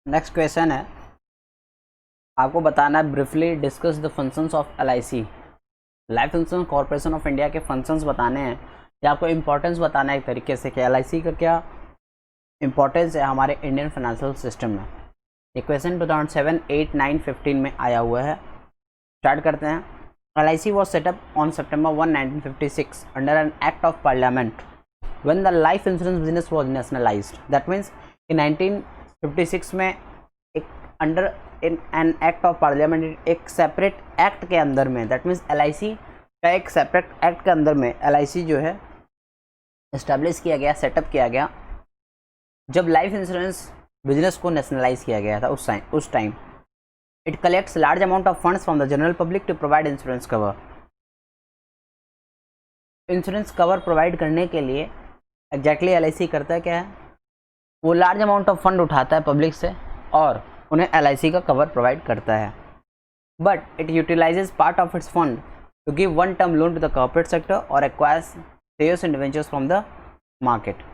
Next question है, आपको बताना है briefly discuss the functions of LIC। Life insurance corporation of India के फंक्शंस बताने हैं या आपको इम्पोर्टेंस बताना है एक तरीके से कि LIC का क्या इम्पोर्टेंस है हमारे इंडियन फाइनेंशियल सिस्टम में। ये क्वेश्चन 2007, 8, 9, 15 में आया हुआ है। स्टार्ट करते हैं। LIC was set up on September 1, 1956 under an act of parliament when the life insurance business was nationalized. That means in 1956 में एक under an act of parliament, एक सेपरेट एक्ट के अंदर में, दैट मीन्स LIC का एक separate act के अंदर में LIC जो है इस्टेब्लिश किया गया, सेटअप किया गया जब लाइफ इंश्योरेंस बिजनेस को नेशनलाइज किया गया था उस time. It collects large amount of funds from the general public to provide insurance cover. Insurance cover provide करने के लिए एग्जैक्टली LIC करता है क्या है, वो लार्ज अमाउंट ऑफ फंड उठाता है पब्लिक से और उन्हें LIC का कवर प्रोवाइड करता है। But it utilises part of its fund to give one term loan to the corporate sector और acquires shares and debentures from the market.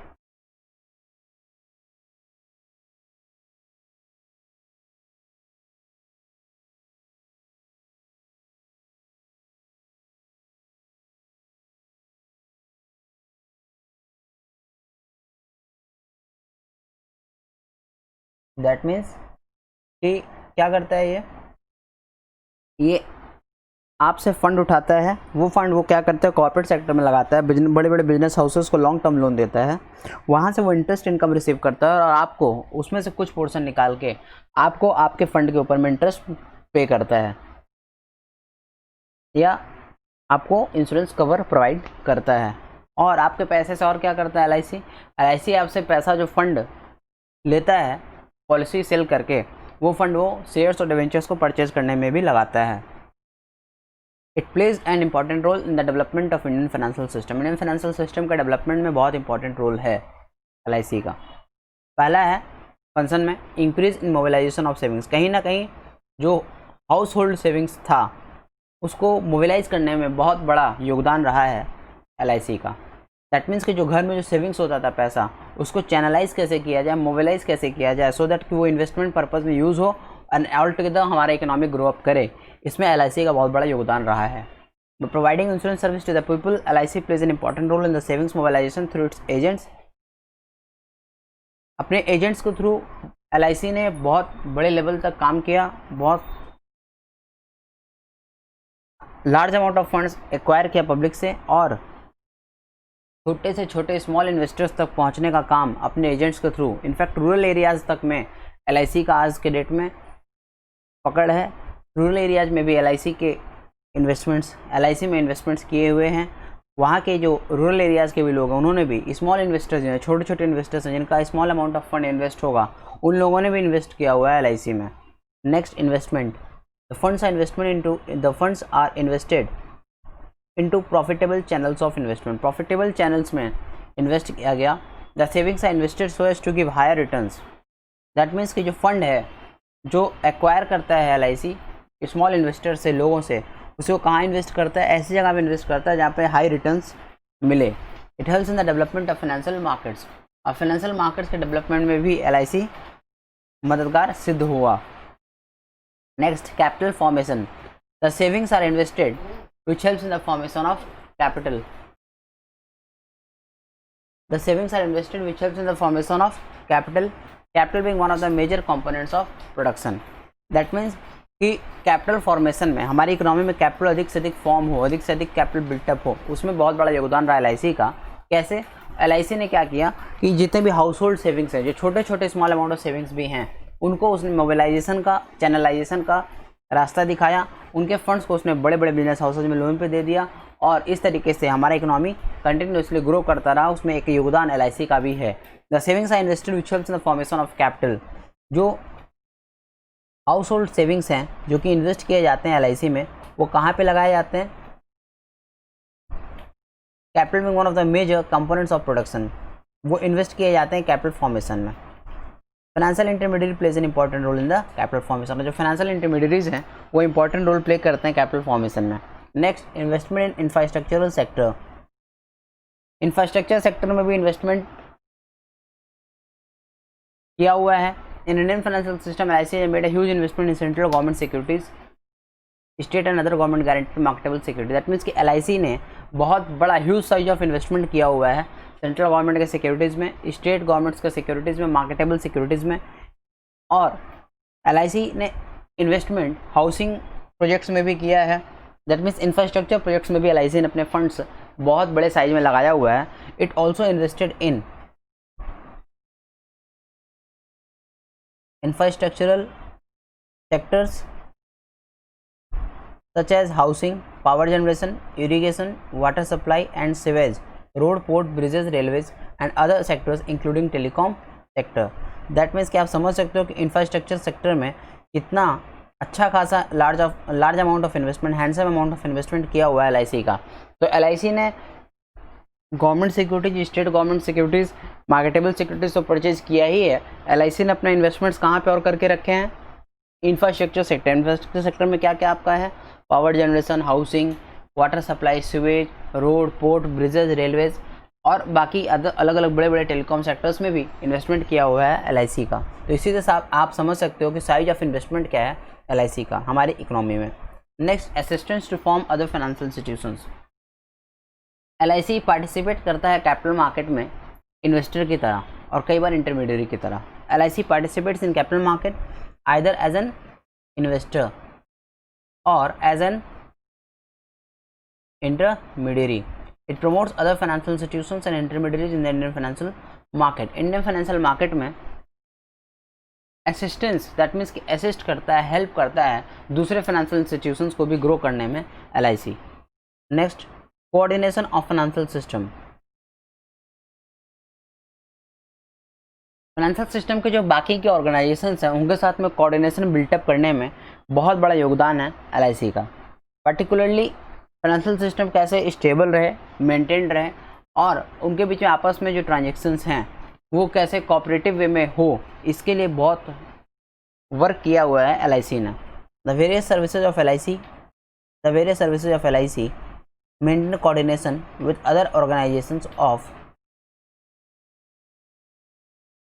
That means कि क्या करता है ये आपसे फंड उठाता है, वो फंड वो क्या करता है कॉर्पोरेट सेक्टर में लगाता है, बड़े बड़े बिजनेस हाउसेस को लॉन्ग टर्म लोन देता है, वहाँ से वो इंटरेस्ट इनकम रिसीव करता है और आपको उसमें से कुछ पोर्शन निकाल के आपको आपके फंड के ऊपर में इंटरेस्ट पे करता है या आपको इंश्योरेंस कवर प्रोवाइड करता है। और आपके पैसे से और क्या करता है LIC आपसे पैसा जो फंड लेता है पॉलिसी सेल करके, वो फंड वो शेयर्स और डिवेंचर्स को परचेज करने में भी लगाता है। It plays an important role in the development of Indian financial system. Indian financial system का डेवलपमेंट में बहुत इंपॉर्टेंट रोल है LIC का। पहला है फंक्शन में increase in mobilization of savings. कहीं ना कहीं जो हाउस होल्ड सेविंग्स था उसको मोबिलाइज करने में बहुत बड़ा योगदान रहा है LIC का। दैट मीन्स कि जो घर में जो सेविंग्स होता था पैसा, उसको चैनलाइज कैसे किया जाए, मोबिलाइज कैसे किया जाए, सो दैट कि वो इन्वेस्टमेंट पर्पज़ में यूज़ हो एंड ऑल टुगेदर हमारा इकोनॉमिक ग्रो अप करे। इसमें LIC का बहुत बड़ा योगदान रहा है। Providing insurance service to the people, LIC plays an important role in the savings mobilization through its agents. अपने एजेंट्स के थ्रू LIC ने बहुत बड़े लेवल तक काम किया, बहुत large amount of funds acquire किया पब्लिक से और छोटे से छोटे स्मॉल इन्वेस्टर्स तक पहुंचने का काम अपने एजेंट्स के थ्रू, इनफैक्ट रूरल एरियाज़ तक में LIC का आज के डेट में पकड़ है। रूरल एरियाज़ में भी LIC के इन्वेस्टमेंट्स, LIC में इन्वेस्टमेंट्स किए हुए हैं। वहाँ के जो रूरल एरियाज़ के भी लोग हैं उन्होंने भी, स्मॉल इन्वेस्टर्स हैं, छोटे छोटे इन्वेस्टर्स हैं जिनका small amount of fund invest होगा, उन लोगों ने भी इन्वेस्ट किया हुआ है LIC में। Next, investment. The funds are invested into profitable channels of investment. Profitable channels में इन्वेस्ट किया गया। The savings are invested so as to give higher returns. That means कि जो फंड है जो एक्वायर करता है LIC स्मॉल इन्वेस्टर से, लोगों से, उसको कहाँ इन्वेस्ट करता है, ऐसी जगह पे इन्वेस्ट करता है जहाँ पे हाई रिटर्न्स मिले। It helps in the development of financial markets. और फाइनेंशियल मार्केट्स के डेवलपमेंट में भी LIC मददगार सिद्ध हुआ। Next, capital formation. The savings are invested which helps in the formation of capital. The savings are invested which helps in the formation of capital. Capital being one of the major components of production. That means कि capital formation में हमारी economy में capital अधिक से अधिक form हो, अधिक से अधिक कैपिटल बिल्टअप हो, उसमें बहुत बड़ा योगदान रहा LIC का। कैसे? LIC ने क्या किया कि जितने भी हाउस होल्ड सेविंग्स हैं, जो छोटे छोटे स्मॉल अमाउंट ऑफ सेविंग्स भी हैं, उनको उसने मोबिलाइजेशन का, चैनलाइजेशन का रास्ता दिखाया। उनके फंड्स को उसने बड़े बड़े बिजनेस हाउसेज में लोन पे दे दिया और इस तरीके से हमारा इकोनॉमी कंटिन्यूसली ग्रो करता रहा। उसमें एक योगदान LIC का भी है। The savings are invested which helps in the formation of capital. जो हाउस होल्ड सेविंग्स हैं जो कि इन्वेस्ट किए जाते हैं LIC में, वो कहाँ पे लगाए जाते हैं? कैपिटल में one of the major components of production. वो इन्वेस्ट किए जाते हैं कैपिटल फॉर्मेशन में। Financial intermediate plays an important role in the capital formation. जो फाइनेंशियल इंटरमीडिएट्स हैं वो इंपॉर्टेंट रोल प्ले करते हैं कैपिटल फॉर्मेशन में। Next, investment in infrastructural sector. Infrastructure sector में भी इन्वेस्टमेंट किया हुआ है in Indian financial system LIC has made a huge investment in central government securities, state and other government guaranteed marketable security. That means कि LIC ने बहुत बड़ा huge size of investment किया हुआ है सेंट्रल गवर्नमेंट के सिक्योरिटीज़ में, state governments के सिक्योरिटीज़ में, मार्केटेबल सिक्योरिटीज़ में। और LIC ने इन्वेस्टमेंट हाउसिंग प्रोजेक्ट्स में भी किया है। दैट मीन्स इंफ्रास्ट्रक्चर प्रोजेक्ट्स में भी LIC ने अपने फंड्स बहुत बड़े साइज में लगाया हुआ है। It also invested in infrastructural sectors such as housing, power generation, irrigation, water supply and sewage, road, port, bridges, railways and other sectors including telecom sector. That means कि आप समझ सकते हो कि इंफ्रास्ट्रक्चर सेक्टर में कितना अच्छा खासा large amount of investment, handsome amount of investment किया हुआ है LIC का। तो LIC ने government securities, state government securities, marketable securities तो परचेज किया ही है। LIC ने अपने इन्वेस्टमेंट्स कहाँ पे और करके रखे हैं? Infrastructure sector. इंफ्रास्ट्रक्चर सेक्टर में क्या क्या आपका है? Power generation, housing, water supply, sewage, road, port, bridges, railways और बाकी अलग अलग बड़े बड़े टेलीकॉम सेक्टर्स में भी इन्वेस्टमेंट किया हुआ है LIC का। तो इसी से आप समझ सकते हो कि साइज ऑफ इन्वेस्टमेंट क्या है LIC का हमारी इकोनॉमी में। Next, assistance to form other financial institutions. LIC participate करता है कैपिटल मार्केट में इन्वेस्टर की तरह और कई बार इंटरमीडियरी की तरह। LIC participates in capital market either as an investor or as an intermediary. It promotes other financial institutions and intermediaries in the Indian financial market. Indian financial market में assistance, that means कि assist करता है, help करता है दूसरे financial institutions को भी grow करने में LIC. Next, coordination of financial system. Financial system के जो बाकी के ऑर्गेनाइजेशंस हैं उनके साथ में कोऑर्डिनेशन बिल्टअप करने में बहुत बड़ा योगदान है LIC का। पर्टिकुलरली फाइनेंशियल सिस्टम कैसे स्टेबल रहे, मेंटेन रहे और उनके बीच में आपस में जो ट्रांजेक्शन्स हैं वो कैसे कोऑपरेटिव वे में हो, इसके लिए बहुत वर्क किया हुआ है LIC ने। The various services of LIC maintain coordination with other organisations of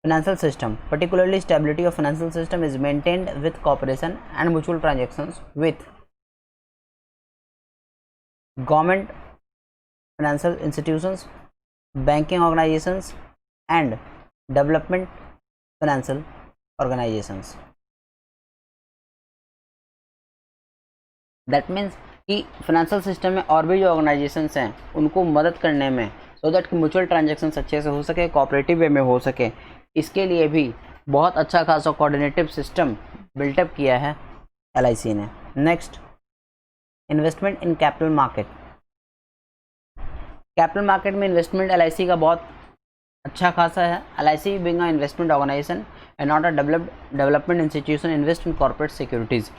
financial system. Particularly, stability of financial system is maintained with cooperation and mutual transactions with government financial institutions, banking organizations and development financial organizations. That means कि financial system में और भी जो organisations हैं उनको मदद करने में सो दैट कि म्यूचुअल ट्रांजैक्शंस अच्छे से हो सके, कोऑपरेटिव वे में हो सके, इसके लिए भी बहुत अच्छा खासा कोऑर्डिनेटिव सिस्टम बिल्टअप किया है LIC ने। Next, investment in capital market. Capital market में इन्वेस्टमेंट LIC का बहुत अच्छा खासा है। LIC being a investment organization and not a development institution invest in corporate securities.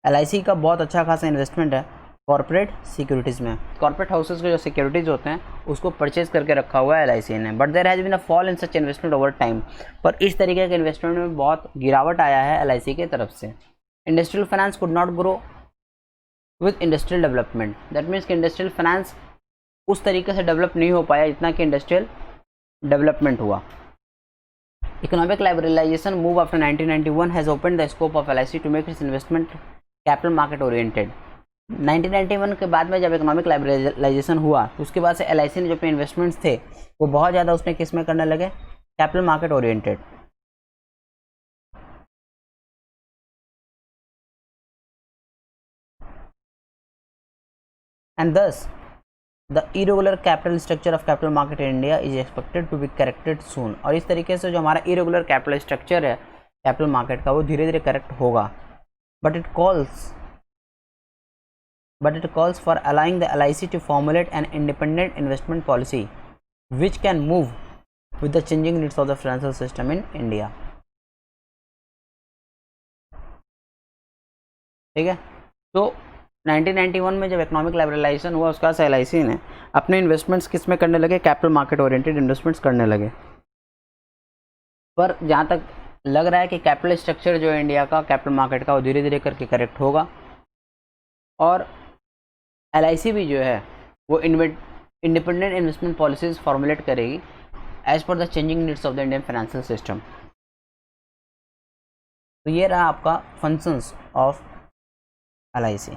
LIC का बहुत अच्छा खासा इन्वेस्टमेंट है कॉर्पोरेट सिक्योरिटीज़ में। कॉर्पोरेट हाउसेस के जो सिक्योरिटीज़ होते हैं उसको परचेज करके रखा हुआ है LIC ने। But there has been a fall in such investment over time. पर इस तरीके के इन्वेस्टमेंट में बहुत गिरावट आया है LIC के तरफ से। Industrial finance could not grow with industrial development. That means कि इंडस्ट्रियल फाइनेंस उस तरीके से डेवलप नहीं हो पाया जितना कि इंडस्ट्रियल डेवलपमेंट हुआ। Economic liberalization move after 1991 has open the scope of LIC to make its investment capital market oriented. 1991 के बाद में जब इकोनॉमिक लिबरलाइजेशन हुआ तो उसके बाद से LIC ने जो अपने इन्वेस्टमेंट्स थे वो बहुत ज़्यादा उसने किस में करने लगे? Capital market oriented. And thus the irregular capital structure of capital market in India is expected to be corrected soon. और इस तरीके से जो हमारा इरेगुलर कैपिटल स्ट्रक्चर है कैपिटल मार्केट का वो धीरे धीरे करेक्ट होगा। But it calls for allowing the LIC to formulate an independent investment policy which can move with the changing needs of the financial system in India. ठीक है, तो 1991 में जब इकोनॉमिक लिबरलाइजेशन हुआ उसका से LIC ने अपने इन्वेस्टमेंट्स किस में करने लगे? कैपिटल मार्केट ओरिएंटेड इन्वेस्टमेंट्स करने लगे। पर जहाँ तक लग रहा है कि कैपिटल स्ट्रक्चर जो है इंडिया का कैपिटल मार्केट का वो धीरे धीरे करके करेक्ट होगा और LIC भी जो है वो इंडिपेंडेंट इन्वेस्टमेंट पॉलिसीज फॉर्मुलेट करेगी as per the changing needs of the Indian financial system. तो ये रहा आपका फंक्शंस ऑफ LIC।